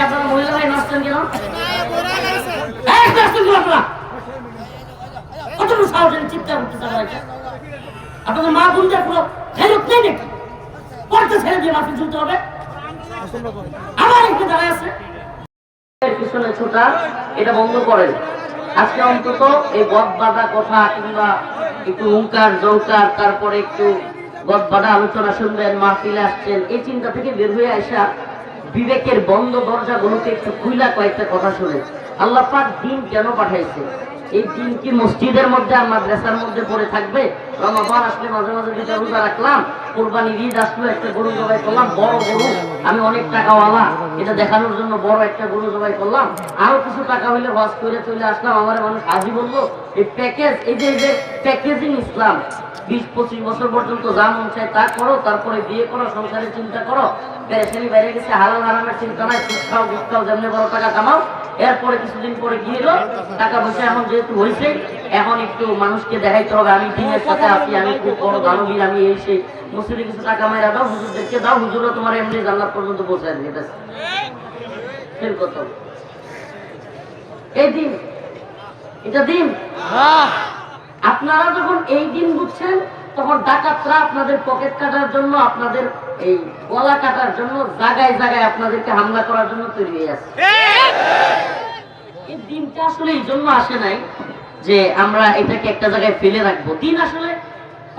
আপনারা মহিলা ভাই নাচছেন কেন? কতটুকু সাহসের চিন্তা করতে আপনাদের মা বোনদের পুরো ফেরত নেই নাকি? পড়তে ছেড়ে দিয়ে মাফি ঝুলতে হবে? আমার একটু দাঁড়ায় আছে পিছনে ছোটা, এটা বন্ধ করেন। আজকে অন্তত এই বদবাদা কথা কিংবা একটু হুঙ্কার জঙ্কার, তারপরে একটু বদবাদা আলোচনা শুনবেন, মাহফিলে আসছেন, এই চিন্তা থেকে বের হয়ে আসা বিবেকের বন্ধ দরজাগুলোকে একটু খুইলা কয়েকটা কথা শুনে আল্লাহ পাক দিন কেন পাঠাইছে, এই দিন কি মসজিদের মধ্যে আর মাদ্রাসার মধ্যে পড়ে থাকবে? রমাদান আসলে মাঝে মাঝে দুইটা রোজা রাখলাম, কোরবানির ঈদ আসলো একটা গরু জবাই করলাম, বড় গরু, আমি অনেক টাকাওয়ালা, এটা দেখানোর জন্য বড় একটা গরু জবাই করলাম, আরো কিছু টাকা হইলে হজ করে চলে আসলাম। আমার মানুষ হাজি বললো এই প্যাকেজ, এই যে প্যাকেজিং ইসলাম, 20-25 বছর পর্যন্ত যা মন চায় তা করো, তারপরে বিয়ে করো, সংসারের চিন্তা করো, পেরেশানি বাইরে গেছে, হালাল হারামের চিন্তা নাই, সুদ খাও ঘুষ খাও, যেমনি বড় টাকা কামাও। এরপরে কিছুদিন পরে গিয়ে টাকা পয়সা এখন যেহেতু হয়েছে, এখন একটু মানুষকে দেখাইতে হবে আমি দিনের সাথে আছি, আমি খুব বড় দানবীর, আমি এই সেই। মসজিদে কিছু টাকা মাইরা দাও, হুজুরদেরকে দাও, হুজুররা তোমার এমনি জান্নাত পর্যন্ত পৌঁছায় দিবে। এই দিন, এটা দিন। আপনারা যখন এই দিন বুঝছেন, তখন ডাকাতরা আপনাদের পকেট কাটার জন্য, আপনাদের এই গলা কাটার জন্য জায়গায় জায়গায় আপনাদেরকে হামলা করার জন্য তৈরি হয়ে আছে। এই দিনটা আসলে এই জন্য আসে নাই যে আমরা এটাকে একটা জায়গায় ফেলে রাখবো। দিন আসলে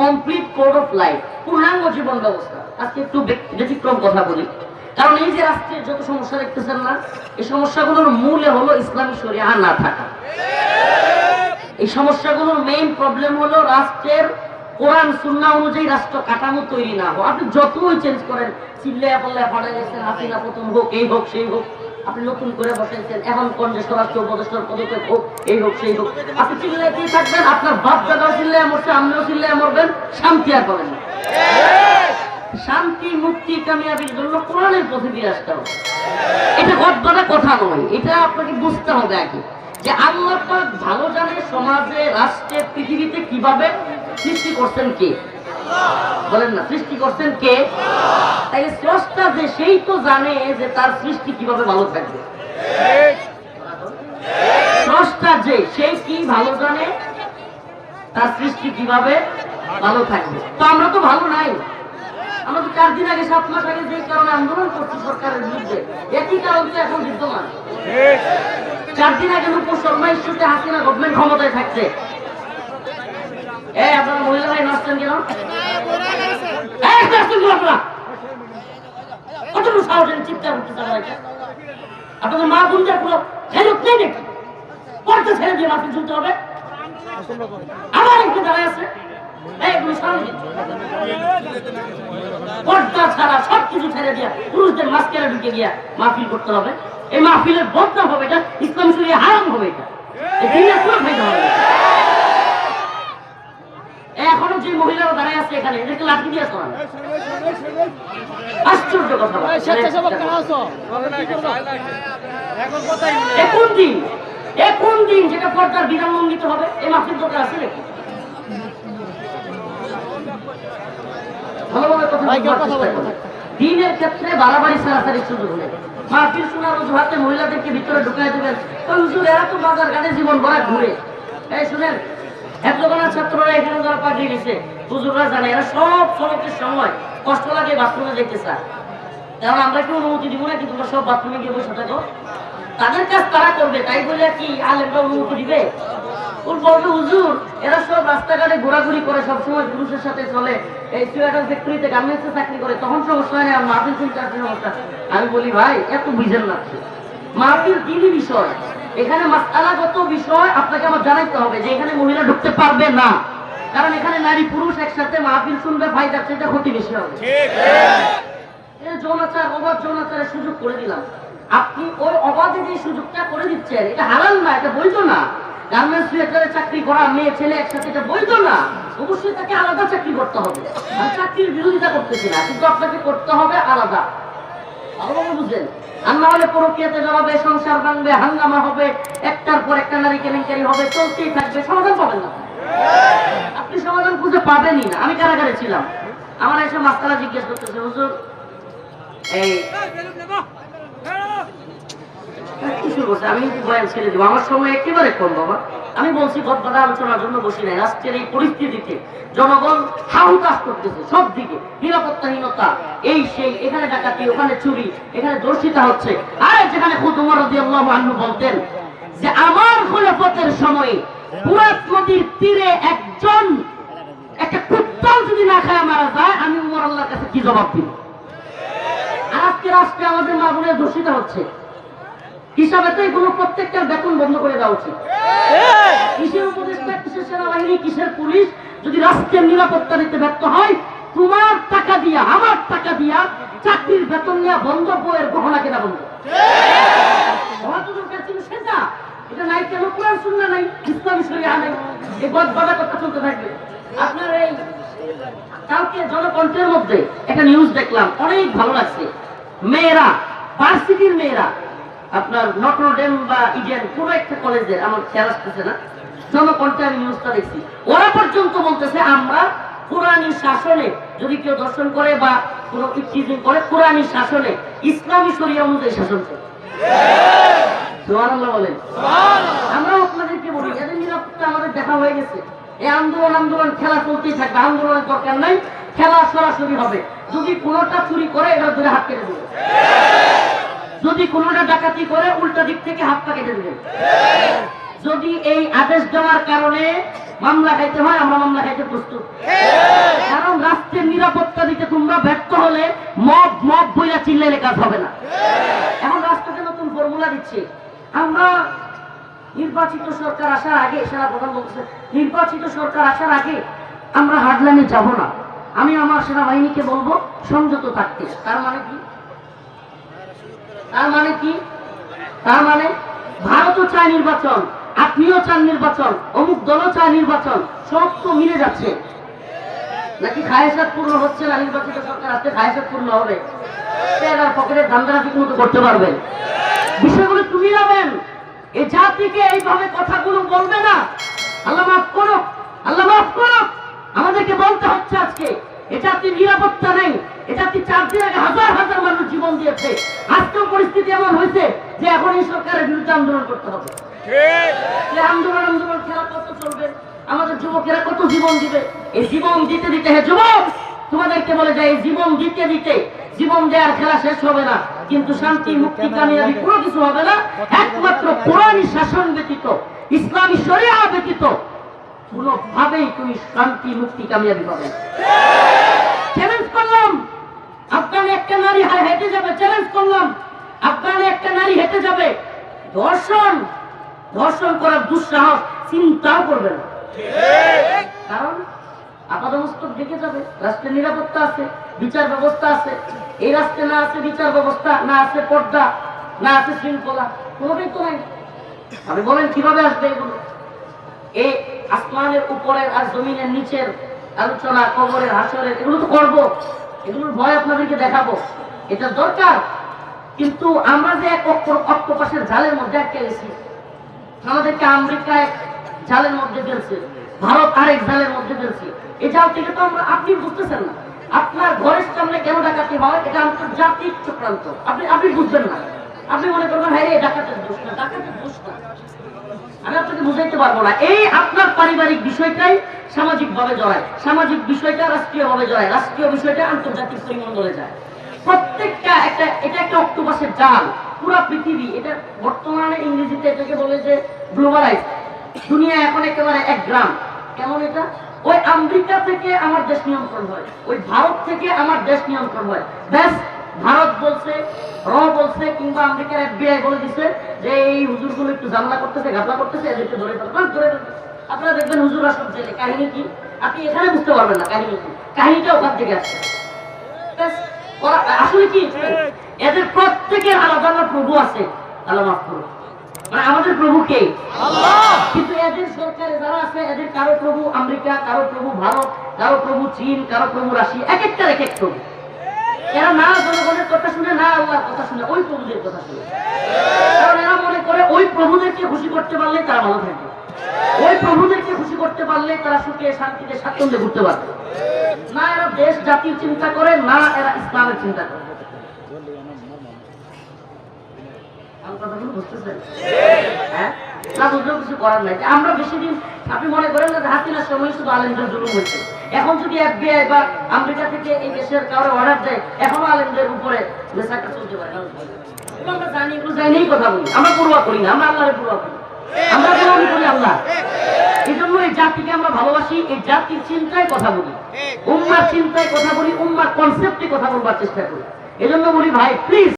কমপ্লিট কোড অফ লাইফ, পূর্ণাঙ্গ জীবন ব্যবস্থা। আজকে একটু ব্যতিক্রম কথা বলি, কারণ এই যে রাষ্ট্রের যত সমস্যা দেখতেছেন না, এই সমস্যাগুলোর মূলে হলো ইসলামী শরিয়া না থাকা। এই সমস্যাগুলোর মেইন প্রবলেম হলো রাষ্ট্রের কোরআন সুন্নাহ অনুযায়ী রাষ্ট্র কাঠামো তৈরি না হোক। আপনি যতই চেঞ্জ করেন, চিল্লায়া পাল্লায়া ফাড়া গেছেন, হাসিনা প্রথম হোক, এই হোক সেই হোক, আপনি নতুন করে বসাইছেন, এখন কংগ্রেস স্বরাষ্ট্র উপদেষ্টার পদক্ষেপ হোক, এই হোক সেই হোক, আপনি চিল্লাইতেই থাকবেন। আপনার বাপ দাদাও চিল্লায়া মরছে, আপনিও চিল্লায়া মরবেন, শান্তি আর পাবেন না। শান্তি মুক্তি কামিয়াবির জন্য কোরআনের পথে ফিরে আসতে হবে। এটা গদবাদা কথা নয়, এটা আপনাকে বুঝতে হবে আগে যে আল্লাহ পাক ভালো জানে সমাজে, রাষ্ট্রে, পৃথিবীতে কিভাবে সৃষ্টি করছেন কে? বলেন না, সৃষ্টি করছেন কে? তাই স্রষ্টা যে, সেই তো জানে যে তার সৃষ্টি কিভাবে ভালো থাকবে। স্রষ্টা যে, সেই কি ভালো জানে তার সৃষ্টি কিভাবে ভালো থাকবে। তো আমরা তো ভালো নাই। আমরা তো 4 দিন আগে, 7 মাস আগে যে কারণে আন্দোলন করছি সরকারের বিরুদ্ধে, একই কারণ তো এখন বিদ্যমান। 4 দিন আগে রূপর শর্মা ইস্যুতে হাসিনা গভর্নমেন্ট ক্ষমতায় থাকছে। আপনারা মহিলা ভাই নাচছেন কেন? কতটুকু সাহসের চিন্তা করতে আপনাদের মা বোনদের পুরো ফেরত নেই নাকি? পড়তে ছেড়ে দিয়ে মাফি ঝুলতে হবে? আমার একটু দাঁড়ায় আছে পর্দা ছাড়া সবকিছু ছেড়ে দিয়া পুরুষদের মাঝখানে ঢুকে গিয়া মাহফিল করতে হবে। এই মাহফিলের বদনাম হবে, এটা ইসলাম শরীয়তে হারাম হবে। এটা এখনো যে মহিলারা দাঁড়ায় আছে এখানে, এদেরকে লাঠি দিয়ে সরান। আশ্চর্য কথা। কোন দিন যেটা পর্দার বিধান লঙ্ঘিত হবে? এই মাহফিল দরকার আছে নাকি? ভালোভাবে দিনের ক্ষেত্রে বাড়াবাড়ি ছাড়াছাড়ি সুযোগ নেই। মাহফিল শোনার অজুহাতে মহিলাদেরকে ভিতরে ঢুকাই দেবেন। হুজুর এরা তো বাজার ঘাটে জীবন ভরা ঘুরে। এই শুনেন, হেফজখানার ছাত্ররা এখানে যারা পাঠিয়ে গেছে, হুজুররা জানে এরা সব সড়কের সময় কষ্ট লাগে বাথরুমে যেতে চায়। কারণ আমরা কি অনুমতি দিব না কি তোমরা সব বাথরুমে গিয়ে বসে থাকো? তাদের কাজ তারা করবে, তাই বলে কি আলেমরা অনুমতি দিবে? ওর বলবে হুজুর এরা সব রাস্তাঘাটে ঘোরাঘুরি করে, সবসময় পুরুষের সাথে চলে, এই সোয়েটার ফ্যাক্টরিতে গার্মেন্টসে চাকরি করে, তখন সমস্যা হয় না, মাহফিল শুনতে আসলে সমস্যা। আমি বলি ভাই এত বুঝেন না, মাহফিল দিনই বিষয়, এখানে মাসআলাগত বিষয় আপনাকে আমার জানাইতে হবে যে এখানে মহিলা ঢুকতে পারবে না, কারণ এখানে নারী পুরুষ একসাথে মাহফিল শুনবে, ফায়দার চেয়ে ক্ষতি বেশি হবে। যৌনাচার, অবাধ যৌনাচারের সুযোগ করে দিলাম, আপনি ওই অবাধে যে সুযোগটা করে দিচ্ছেন এটা হালাল না, এটা বৈধ না। গার্মেন্টস সেক্টরে চাকরি করা মেয়ে ছেলে একসাথে, এটা বৈধ না। অবশ্যই তাকে আলাদা চাকরি করতে হবে। আমি চাকরির বিরোধিতা করতেছি না, কিন্তু আপনাকে করতে হবে আলাদা। ভালোভাবে বুঝলেন? আর না হলে পরকীয়াতে জড়াবে, সংসার ভাঙবে, হাঙ্গামা হবে, একটার পর একটা নারী কেলেঙ্কারি হবে, চলতেই থাকবে, সমাধান পাবেন না। আপনি সমাধান খুঁজে পাবেনই না। আমি কারাগারে ছিলাম, আমার এসে মাস্টাররা জিজ্ঞেস করতেছে হুজুর এই শুরু করছে, আমি কিন্তু বয়ান ছেড়ে দেবো, আমার সময় একেবারে কম বাবা। আমি বলছি গদবাদা আলোচনার জন্য বসি নাই। রাষ্ট্রের এই পরিস্থিতিতে জনগণ হাহুতাশ করতেছে সব দিকে, নিরাপত্তাহীনতা, এই সেই, এখানে ডাকাতি, ওখানে চুরি, এখানে দর্শিতা হচ্ছে। আর যেখানে খুদ ওমর রাদিয়াল্লাহু আনহু বলতেন যে আমার খলিফতের সময়ে ফুরাত নদীর তীরে একটা কুত্তাও যদি না খায় মারা যায়, আমি ওমর আল্লাহর কাছে কি জবাব দিব? আজকে রাষ্ট্রে আমাদের মা বোনের দূষিত হচ্ছে, হিসাবে তো এগুলো প্রত্যেকটার বেতন বন্ধ করে দেওয়া উচিত। কিসের উপদেষ্টা, কিসের সেনাবাহিনী, কিসের পুলিশ যদি রাষ্ট্রের নিরাপত্তা দিতে ব্যর্থ হয়, তোমার টাকা দিয়া, আমার টাকা দিয়া চাকরির বেতন নেওয়া বন্ধ, বইয়ের গহনা কেনা বন্ধ। সেটা এটা নাই কেন? কোরআন সুন্নাহ নাই, ইসলামী শরিয়াহ নাই, এই বদবাদা কথা চলতে থাকবে। আপনার এই কালকে জনকণ্ঠের মধ্যে একটা নিউজ দেখলাম, অনেক ভালো লাগছে। মেয়েরা, ভার্সিটির মেয়েরা, আপনার নটরডেম বা ইডেন কোন একটা কলেজের, আমার খেয়াল আসতেছে না, জনকণ্ঠে আমি নিউজটা দেখছি, ওরা পর্যন্ত বলতেছে আমরা কোরআনী শাসনে যদি কেউ দর্শন করে বা কোনো ইফতিজিং করে, কোরআনী শাসনে ইসলামী শরিয়াহ অনুযায়ী শাসন করে। সুবহানাল্লাহ বলেন। আমরা আপনাদেরকে বলি, এদের নিরাপত্তা আমাদের দেখা হয়ে গেছে। এই আন্দোলন খেলা চলতেই থাকবে, আন্দোলনের দরকার নাই, খেলা সরাসরি হবে। যদি কোনোটা চুরি করে এটা ধরে হাত কেটে দেবে, যদি কোনোটা ডাকাতি করে উল্টা দিক থেকে হাত পা কেটে দেবে। যদি এই আদেশ দেওয়ার কারণে মামলা খাইতে হয়, আমরা মামলা খাইতে প্রস্তুত। কারণ রাষ্ট্রের নিরাপত্তা দিতে তোমরা ব্যর্থ হলে মব বইলা চিল্লাইলে কাজ হবে না। এখন রাষ্ট্রকে নতুন ফর্মুলা দিচ্ছে, আমরা নির্বাচিত সরকার আসার আগে, সেনাপ্রধান বলছে নির্বাচিত সরকার আসার আগে আমরা হার্ডলাইনে যাব না, আমি আমার সেনাবাহিনীকে বলবো সংযত থাকতে। তার মানে কি? তার মানে ভারতও চায় নির্বাচন, আপনিও চান নির্বাচন, অমুক দলও চায় নির্বাচন, সব তো মিলে যাচ্ছে। নাকি খায়েশাত পূর্ণ হচ্ছে না? নির্বাচিত সরকার আসতে খায়েশাত পূর্ণ হবে, পকেটের ধান্দাটা ঠিক মতো করতে পারবেন। বিষয়গুলো একটু মিলাবেন। এই জাতিকে এইভাবে কথাগুলো বলবে না। আল্লাহ মাফ করো, আল্লাহ মাফ করো। আমাদেরকে বলতে হচ্ছে আজকে এ জাতির নিরাপত্তা নেই। এ জাতি 4 দিন আগে হাজার হাজার মানুষ জীবন দিয়েছে। আজকেও পরিস্থিতি এমন হয়েছে যে এখন এই সরকারের বিরুদ্ধে আন্দোলন করতে হবে। আন্দোলন খেলা কত চলবে? আমাদের যুবকেরা কত জীবন দিবে? এই জীবন দিতে দিতে, হে যুবক, তোমাদেরকে বলে যায়, এই জীবন দিতে দিতে জীবন দেওয়ার খেলা শেষ হবে না, কিন্তু শান্তি, মুক্তি, কামিয়াবি কোনো কিছু হবে না। একমাত্র কোরআনী শাসন ব্যতীত, ইসলামী শরিয়াহ ব্যতীত কোনোভাবেই তুমি শান্তি, মুক্তি, কামিয়াবি পাবে না। চ্যালেঞ্জ করলাম, আফগানে একটা নারী হেঁটে যাবে, চ্যালেঞ্জ করলাম, আফগানে একটা নারী হেঁটে যাবে, ধর্ষণ করার দুঃসাহস চিন্তাও করবে না। কারণ আপাদমস্তক দেখে যাবে, রাষ্ট্রের নিরাপত্তা আছে, বিচার ব্যবস্থা আছে। এই রাষ্ট্রে না আছে বিচার ব্যবস্থা, না আছে পর্দা, না আছে শৃঙ্খলা, কোনোটাই তো নাই। আপনি বলেন কিভাবে আসবে এগুলো? এই আসমানের উপরের আর জমিনের নিচের আলোচনা, কবরের, হাসরের, এগুলো তো করবো, এগুলোর ভয় আপনাদেরকে দেখাবো, এটা দরকার। কিন্তু আমরা যে এক অক্টোপাসের জালের মধ্যে আটকে গেছি, আমাদেরকে আমেরিকা এক জালের মধ্যে ফেলছে, ভারত আরেক জালের মধ্যে ফেলছে। এই জাল থেকে তো আপনি বুঝতেছেন না। আপনার ঘরের সামনে কেন ডাকাতি হয়, এটা আন্তর্জাতিক চক্রান্ত, আপনি বুঝবেন না। আপনি মনে করবেন হ্যাঁ রে ডাকাতের দোষ না, ডাকাতের দোষ না, আমি আপনাকে বুঝাইতে পারবো না। এই আপনার পারিবারিক বিষয়টাই সামাজিক ভাবে জড়ায়, সামাজিক বিষয়টা রাষ্ট্রীয় ভাবে জড়ায়, রাষ্ট্রীয় বিষয়টা আন্তর্জাতিক পরিমণ্ডলে যায়। প্রত্যেকটা এটা একটা অক্টোপাসের জাল, পুরো পৃথিবী। এটা বর্তমানে ইংরেজিতে এটাকে বলে যে গ্লোবালাইজ দুনিয়া, এখন একেবারে এক গ্রাম। কেমন এটা? ওই আমেরিকা থেকে আমার দেশ নিয়ন্ত্রণ হয়, ওই ভারত থেকে আমার দেশ নিয়ন্ত্রণ হয়। ব্যাস, ভারত বলছে, বলছে, কিংবা আমেরিকার FBI বলে দিচ্ছে যে এই হুজুরগুলো একটু ঝামেলা করতেছে, ঘাপলা করতেছে, এদেরকে ধরে ফেলবে। আপনারা দেখবেন হুজুররা সব জেলে। কাহিনী কি? আপনি এখানে বুঝতে পারবেন না কাহিনী কি। কাহিনীটা ওখান থেকে আসছে। আসলে কি, এদের প্রত্যেকের আলাদা আলাদা প্রভু আছে। আল্লাহ মাফ করুন, মানে আমাদের প্রভু কে? আল্লাহ। কিন্তু এদের সরকারে যারা আছে, এদের কারো প্রভু আমেরিকা, কারো প্রভু ভারত, কারো প্রভু চীন, কারো প্রভু রাশিয়া, এক একটার এক এক প্রভু। এরা না জনগণের কথা শুনে, না আল্লাহর কথা শুনে, ওই প্রভুদের কথা শুনে। কারণ এরা মনে করে ওই প্রভুদেরকে খুশি করতে পারলে তারা ভালো থাকবে, ওই প্রভুদেরকে খুশি করতে পারলে তারা সুখে শান্তিতে স্বাচ্ছন্দ্যে ঘুরতে পারবে। না এরা দেশ জাতির চিন্তা করে, না এরা ইসলামের চিন্তা করে। আমার কথাগুলো বুঝতেছেন? হ্যাঁ, না বুঝলেও কিছু করার নাই। আমরা বেশি দিন, আপনি মনে করেন না হাসিনার সময় শুধু আলেমদের জুলুম হচ্ছে, এখন যদি FBI বা আমেরিকা থেকে এই দেশের কারো অর্ডার দেয়, এখনো আলেমদের উপরে মেসাটা চলতে পারে না। আমরা জানি, এগুলো জানিই কথা বলি, আমরা পূর্বা করি না, আমরা আল্লাহরে পূর্বা করি, আমরা গোলামি করি আল্লাহ। এই জন্য এই জাতিকে আমরা ভালোবাসি, এই জাতির চিন্তায় কথা বলি, উম্মার চিন্তায় কথা বলি, উম্মার কনসেপ্টে কথা বলবার চেষ্টা করি। এই জন্য বলি ভাই প্লিজ